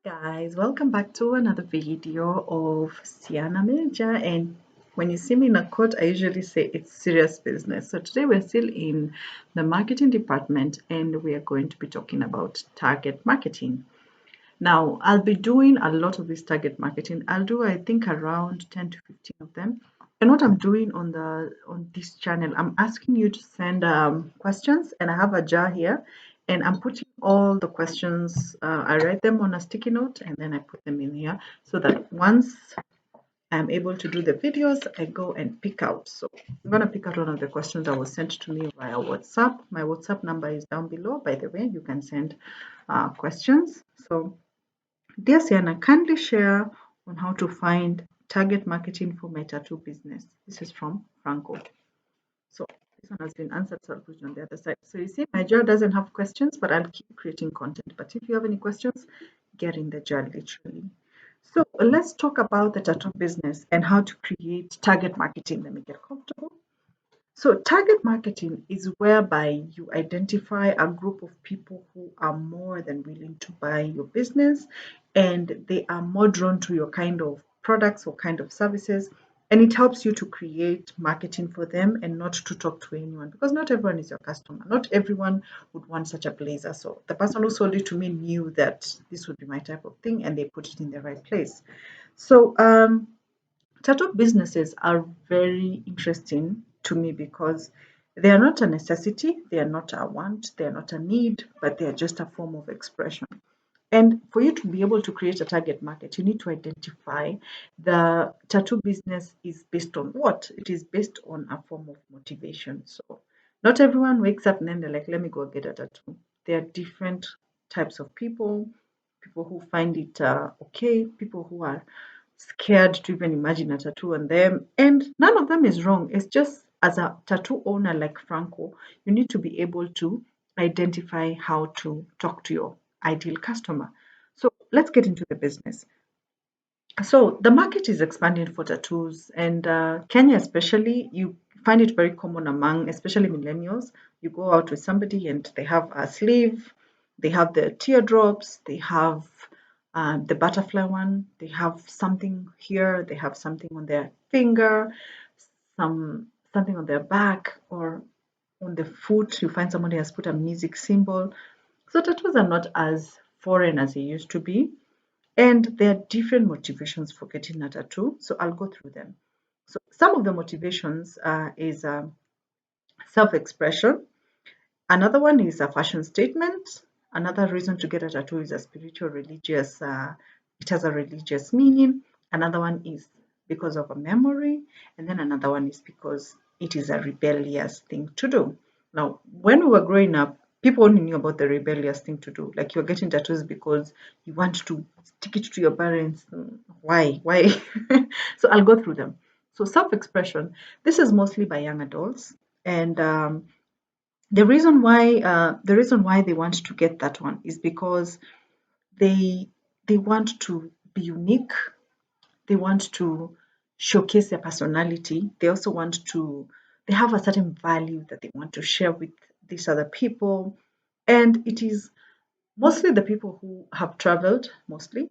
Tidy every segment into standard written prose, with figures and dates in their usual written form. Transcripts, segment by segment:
Guys, welcome back to another video of Siana Meja. And when you see me in a quote, I usually say it's serious business. So today we're still in the marketing department and we are going to be talking about target marketing. Now, I'll be doing a lot of this target marketing. I'll do, I think, around 10 to 15 of them. And what I'm doing on this channel, I'm asking you to send questions, and I have a jar here, and I'm putting all the questions. I write them on a sticky note, and then I put them in here so that once I'm able to do the videos, I go and pick out. So I'm gonna pick out one of the questions that was sent to me via WhatsApp. My WhatsApp number is down below. By the way, you can send questions. So dear Siana, kindly share on how to find target marketing for my tattoo business. This is from Franco. So this one has been answered, so I'll put it on the other side. So you see, my jar doesn't have questions, but I'll keep creating content. But if you have any questions, get in the jar literally. So let's talk about the tattoo business and how to create target marketing. Let me get comfortable. So, target marketing is whereby you identify a group of people who are more than willing to buy your business and they are more drawn to your kind of products or kind of services. And it helps you to create marketing for them and not to talk to anyone because not everyone is your customer. Not everyone would want such a blazer. So, the person who sold it to me knew that this would be my type of thing and they put it in the right place. So, tattoo businesses are very interesting to me because they are not a necessity, they are not a want, they are not a need, but they are just a form of expression. And for you to be able to create a target market, you need to identify the tattoo business is based on what? It is based on a form of motivation. So not everyone wakes up and then they're like, let me go get a tattoo. There are different types of people, people who find it okay, people who are scared to even imagine a tattoo on them. And none of them is wrong. It's just as a tattoo owner like Franco, you need to be able to identify how to talk to your ideal customer. So let's get into the business. So the market is expanding for tattoos, and Kenya especially, you find it very common among especially millennials. You go out with somebody and they have a sleeve, they have the teardrops, they have the butterfly one, they have something here, they have something on their finger, something on their back or on the foot. You find somebody has put a music symbol. So tattoos are not as foreign as they used to be. And there are different motivations for getting a tattoo. So I'll go through them. So some of the motivations is self-expression. Another one is a fashion statement. Another reason to get a tattoo is a spiritual, religious. It has a religious meaning. Another one is because of a memory, and then another one is because it is a rebellious thing to do. Now, when we were growing up, people only knew about the rebellious thing to do. Like you're getting tattoos because you want to stick it to your parents. Why? Why? So I'll go through them. So self-expression. This is mostly by young adults, and the reason why they want to get that one is because they they want to be unique. They want to showcase their personality. They also want to they have a certain value that they want to share with these other people. And it is mostly the people who have traveled mostly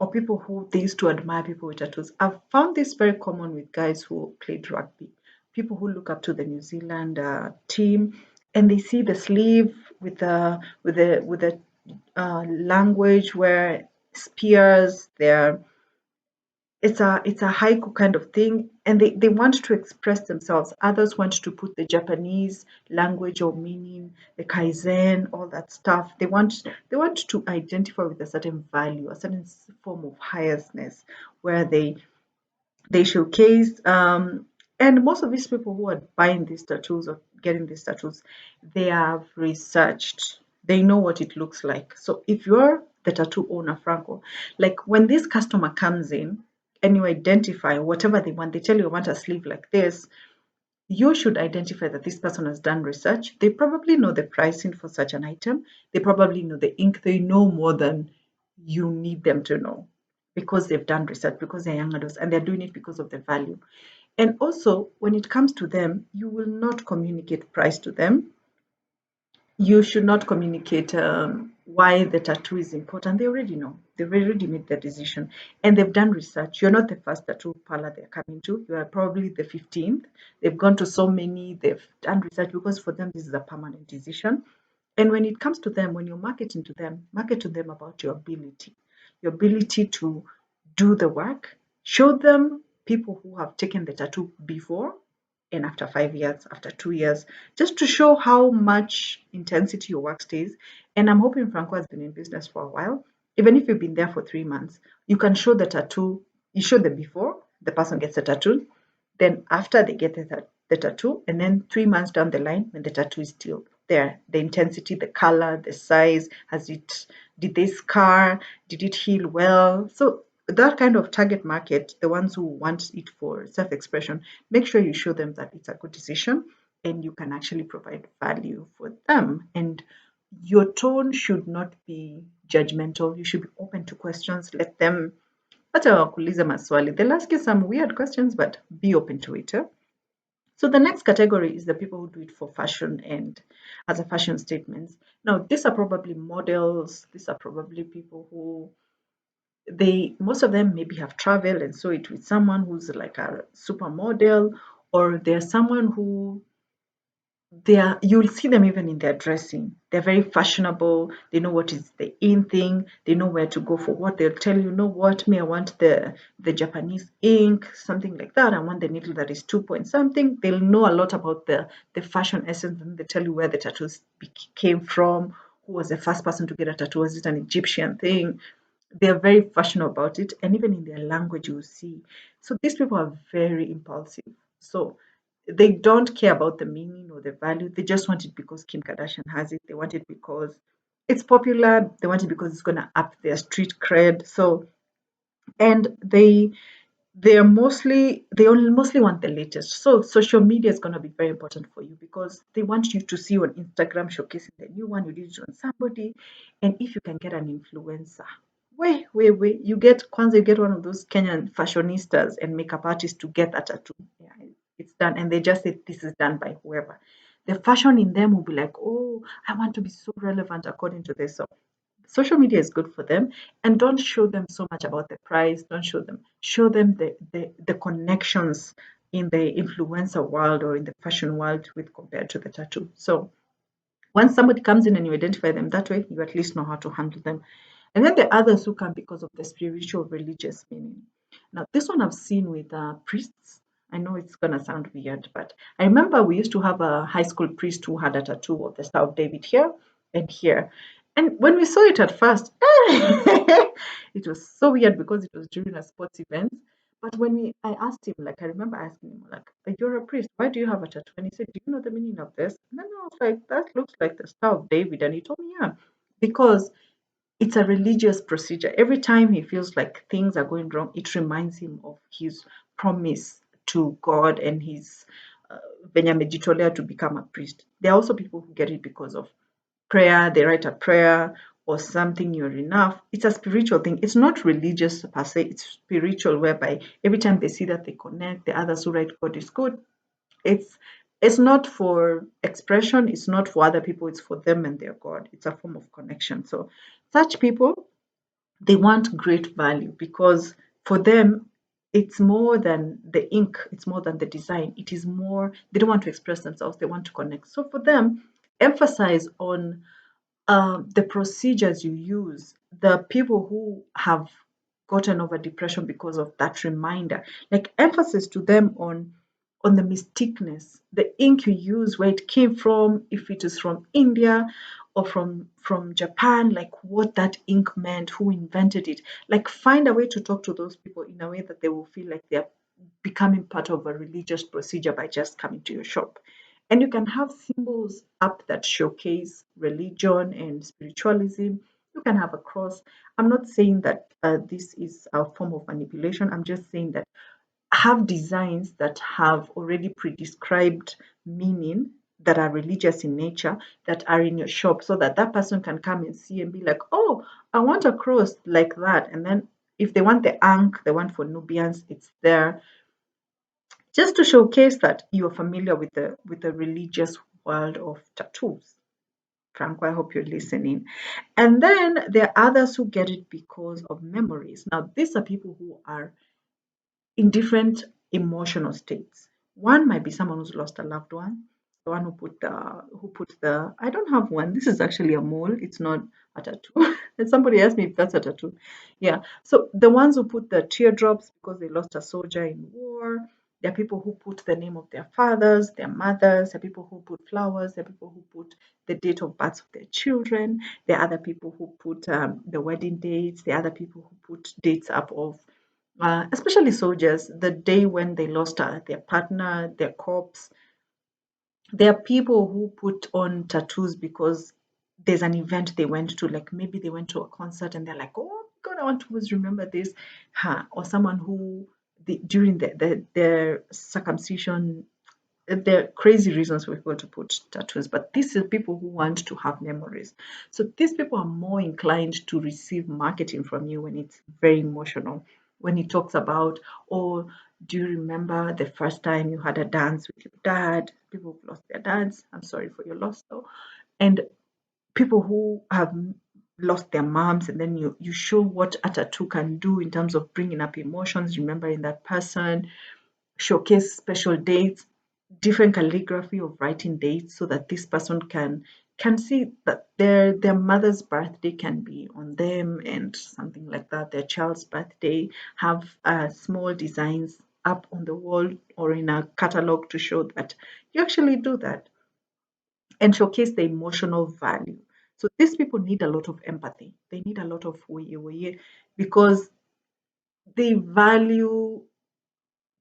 or people who they used to admire people with tattoos. I've found this very common with guys who played rugby. People who look up to the New Zealand team and they see the sleeve with the language where spears their it's a haiku kind of thing and they want to express themselves. Others want to put the Japanese language or meaning, the kaizen, all that stuff. They want to identify with a certain value, a certain form of highestness where they showcase and most of these people who are buying these tattoos or getting these tattoos, they have researched. They know what it looks like. So if you're the tattoo owner, Franco, like when this customer comes in and you identify whatever they want, they tell you I want a sleeve like this, you should identify that this person has done research. They probably know the pricing for such an item. They probably know the ink. They know more than you need them to know because they've done research, because they're young adults and they're doing it because of the value. And also, when it comes to them, you will not communicate price to them. You should not communicate. why the tattoo is important. They already know. They've already made their decision and they've done research. You're not the first tattoo parlor they're coming to. You are probably the 15th. They've gone to so many, they've done research because for them, this is a permanent decision. And when it comes to them, when you're marketing to them, market to them about your ability to do the work. Show them people who have taken the tattoo before and after 5 years, after 2 years, just to show how much intensity your work stays. And I'm hoping Franco has been in business for a while. Even if you've been there for 3 months, you can show the tattoo, you show the before, the person gets a tattoo, then after they get the tattoo, and then 3 months down the line, when the tattoo is still there, the intensity, the color, the size, did they scar, did it heal well? So that kind of target market, the ones who want it for self-expression, make sure you show them that it's a good decision and you can actually provide value for them. And your tone should not be judgmental. You should be open to questions. Let them hata wakuulize maswali. They'll ask you some weird questions, but be open to it. So the next category is the people who do it for fashion and as a fashion statements. Now, these are probably models. These are probably people who most of them maybe have traveled and saw it with someone who's like a supermodel, or they're someone who you'll see them even in their dressing. They're very fashionable. They know what is the in thing. They know where to go for what. They'll tell you, know what, me, I want the Japanese ink, something like that. I want the needle that is 2 point something. They'll know a lot about the fashion essence, and they tell you where the tattoos came from, who was the first person to get a tattoo. Was it an Egyptian thing? They're very fashionable about it, and even in their language, you will see. So these people are very impulsive. So they don't care about the meaning or the value. They just want it because Kim Kardashian has it. They want it because it's popular. They want it because it's gonna up their street cred. So and they only mostly want the latest. So social media is going to be very important for you because they want you to see on Instagram showcasing the new one you did it on somebody. And if you can get an influencer, wait, you get one of those Kenyan fashionistas and makeup artists to get that tattoo. Yeah, it's done. And they just say this is done by whoever. The fashion in them will be like, oh, I want to be so relevant according to this. So social media is good for them, and don't show them so much about the price. Don't show them the connections in the influencer world or in the fashion world with compared to the tattoo. So once somebody comes in and you identify them that way, you at least know how to handle them. And then the others who come because of the spiritual religious meaning. Now, this one I've seen with priests. I know it's going to sound weird, but I remember we used to have a high school priest who had a tattoo of the Star of David here and here. And when we saw it at first, it was so weird because it was during a sports event. But I asked him, like, I remember asking him, like, you're a priest, why do you have a tattoo? And he said, do you know the meaning of this? And then I was like, that looks like the Star of David. And he told me, yeah, because it's a religious procedure. Every time he feels like things are going wrong, it reminds him of his promise to God and his venye amejitolea to become a priest. There are also people who get it because of prayer, they write a prayer or something, you're enough. It's a spiritual thing. It's not religious per se, it's spiritual, whereby every time they see that they connect, the others who write God is good. It's it's not for expression, it's not for other people, it's for them and their God. It's a form of connection. So such people, they want great value because for them it's more than the ink, it's more than the design. It is more, they don't want to express themselves, they want to connect. So for them, emphasize on the procedures you use, the people who have gotten over depression because of that reminder, like emphasis to them on the mystiqueness, the ink you use, where it came from, if it is from India or from Japan, like what that ink meant, who invented it. Like find a way to talk to those people in a way that they will feel like they're becoming part of a religious procedure by just coming to your shop. And you can have symbols up that showcase religion and spiritualism. You can have a cross. I'm not saying that this is a form of manipulation. I'm just saying that have designs that have already pre-described meaning that are religious in nature that are in your shop so that that person can come and see and be like, oh, I want a cross like that. And then if they want the ankh, the one for Nubians, it's there just to showcase that you're familiar with the religious world of tattoos. Franco, I hope you're listening. And then there are others who get it because of memories. Now, these are people who are in different emotional states. One might be someone who's lost a loved one, the one who put the I don't have one. This is actually a mole. It's not a tattoo. And somebody asked me if that's a tattoo. Yeah. So the ones who put the teardrops because they lost a soldier in war. There are people who put the name of their fathers, their mothers. There are people who put flowers. There are people who put the date of birth of their children. There are other people who put the wedding dates. There are other people who put dates up of especially soldiers, the day when they lost their partner, their corpse. There are people who put on tattoos because there's an event they went to, like maybe they went to a concert and they're like, oh God, I want to always remember this. Or someone who during their circumcision, there are crazy reasons for people to put tattoos, but these are people who want to have memories. So these people are more inclined to receive marketing from you when it's very emotional. When he talks about, oh, do you remember the first time you had a dance with your dad? People who've lost their dads. I'm sorry for your loss, though. And people who have lost their moms, and then you show what a tattoo can do in terms of bringing up emotions, remembering that person, showcase special dates, different calligraphy of writing dates so that this person can see that their mother's birthday can be on them and something like that. Their child's birthday, have small designs up on the wall or in a catalog to show that you actually do that and showcase the emotional value. So these people need a lot of empathy. They need a lot of woye because they value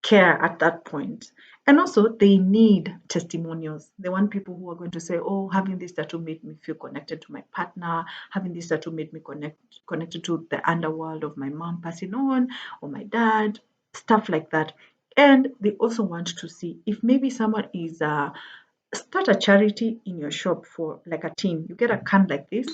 care at that point. And also, they need testimonials. They want people who are going to say, "Oh, having this tattoo made me feel connected to my partner. Having this tattoo made me connected to the underworld of my mom passing on, or my dad." Stuff like that. And they also want to see if maybe someone is start a charity in your shop for like a team. You get a can like this,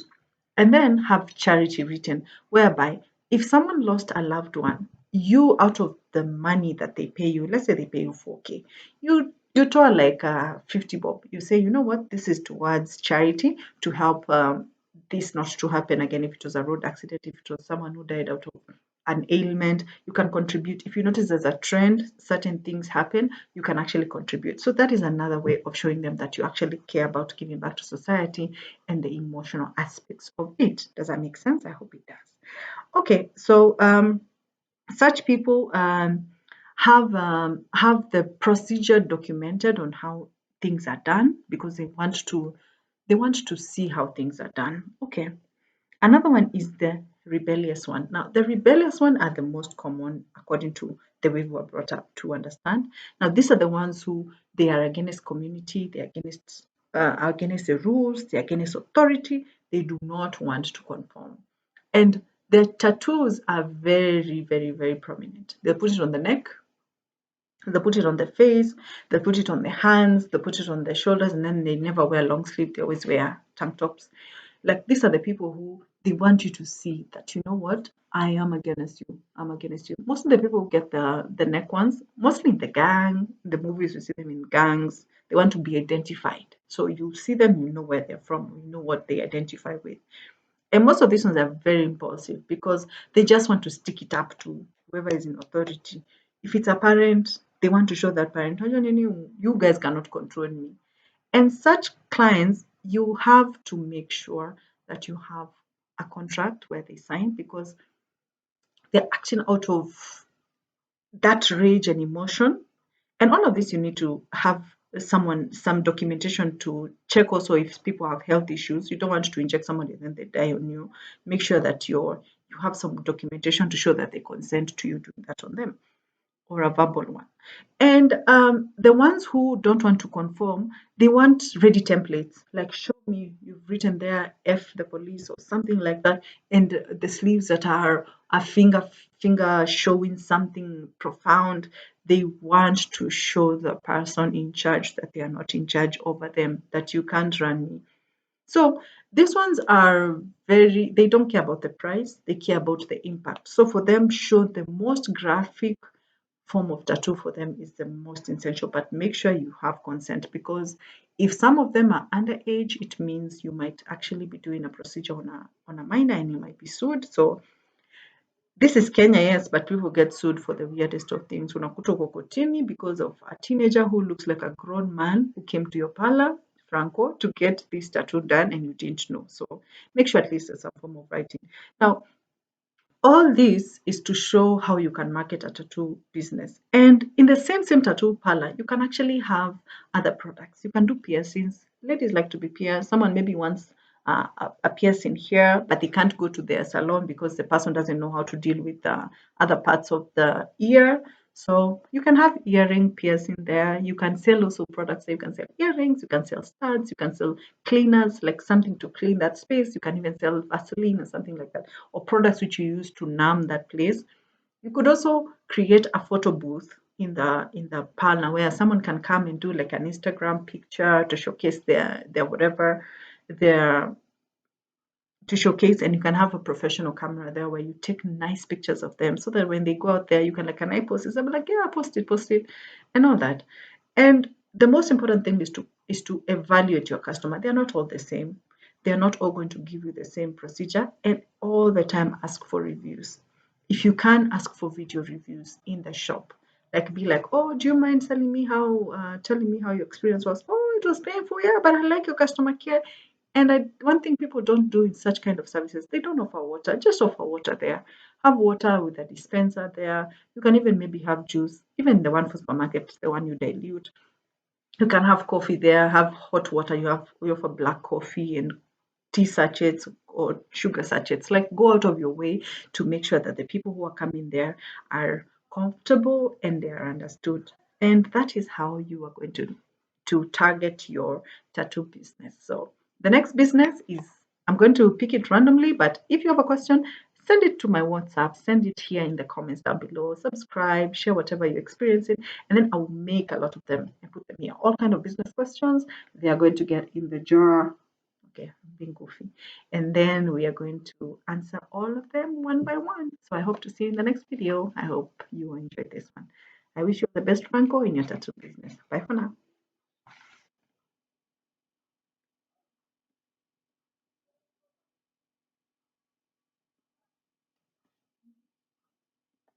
and then have charity written, whereby if someone lost a loved one, you out of the money that they pay you, let's say they pay you 4K, you draw like 50 bob. You say, you know what, this is towards charity to help this not to happen again. If it was a road accident, if it was someone who died out of an ailment, you can contribute. If you notice there's a trend, certain things happen, you can actually contribute. So that is another way of showing them that you actually care about giving back to society and the emotional aspects of it. Does that make sense? I hope it does. Okay, so such people have the procedure documented on how things are done because they want to see how things are done. Okay. Another one is the rebellious one. Now, the rebellious one are the most common according to the way we were brought up to understand. Now, these are the ones who they are against community, they are against the rules, they are against authority. They do not want to conform, and their tattoos are very, very, very prominent. They put it on the neck, they put it on the face, they put it on the hands, they put it on their shoulders, and then they never wear long sleeve. They always wear tank tops. Like these are the people who they want you to see that you know what, I am against you. I'm against you. Most of the people who get the neck ones, mostly in the gang, the movies we see them in gangs. They want to be identified. So you see them, you know where they're from, you know what they identify with. And most of these ones are very impulsive because they just want to stick it up to whoever is in authority. If it's a parent, they want to show that parent, "Oh, you guys cannot control me." And such clients, you have to make sure that you have a contract where they sign because they're acting out of that rage and emotion. And all of this, you need to have some documentation to check also if people have health issues. You don't want to inject somebody and then they die on you. Make sure that you have some documentation to show that they consent to you doing that on them, or a verbal one. And the ones who don't want to conform, they want ready templates. Like, show me you've written there F the police or something like that, and the sleeves that are a finger showing something profound. They want to show the person in charge that they are not in charge over them, that you can't run me. So these ones are they don't care about the price, they care about the impact. So for them, show the most graphic form of tattoo for them is the most essential, but make sure you have consent, because if some of them are underage, it means you might actually be doing a procedure on a minor and you might be sued. So this is Kenya, yes, but people get sued for the weirdest of things. Unakuta uko kotini because of a teenager who looks like a grown man who came to your parlor, Franco, to get this tattoo done and you didn't know. So make sure at least there's some form of writing. Now, all this is to show how you can market a tattoo business. And in the same tattoo parlor, you can actually have other products. You can do piercings. Ladies like to be pierced. Someone maybe wants a piercing here, but they can't go to their salon because the person doesn't know how to deal with the other parts of the ear. So you can have earring piercing there. You can sell also products. You can sell earrings. You can sell studs. You can sell cleaners, like something to clean that space. You can even sell Vaseline or something like that, or products which you use to numb that place. You could also create a photo booth in the parlor where someone can come and do like an Instagram picture to showcase their whatever their to showcase, and you can have a professional camera there where you take nice pictures of them so that when they go out there you can like, can I post this? I'm like, yeah, post it and all that. And the most important thing is to evaluate your customer. They're not all the same. They're not all going to give you the same procedure, and all the time ask for reviews. If you can, ask for video reviews in the shop. Like be like, oh, do you mind telling me how your experience was? Oh, it was painful, yeah, but I like your customer care. And one thing people don't do in such kind of services, they don't offer water. Just offer water there. Have water with a dispenser there. You can even maybe have juice, even the one for supermarket, the one you dilute. You can have coffee there, have hot water. We offer black coffee and tea sachets or sugar sachets. Like go out of your way to make sure that the people who are coming there are comfortable and they are understood. And that is how you are going to target your tattoo business. So the next business is, I'm going to pick it randomly, but if you have a question, send it to my WhatsApp, send it here in the comments down below, subscribe, share whatever you're experiencing, and then I'll make a lot of them and put them here. All kind of business questions, they are going to get in the jar. Okay, I'm being goofy. And then we are going to answer all of them one by one. So I hope to see you in the next video. I hope you enjoyed this one. I wish you all the best, Franco, in your tattoo business. Bye for now.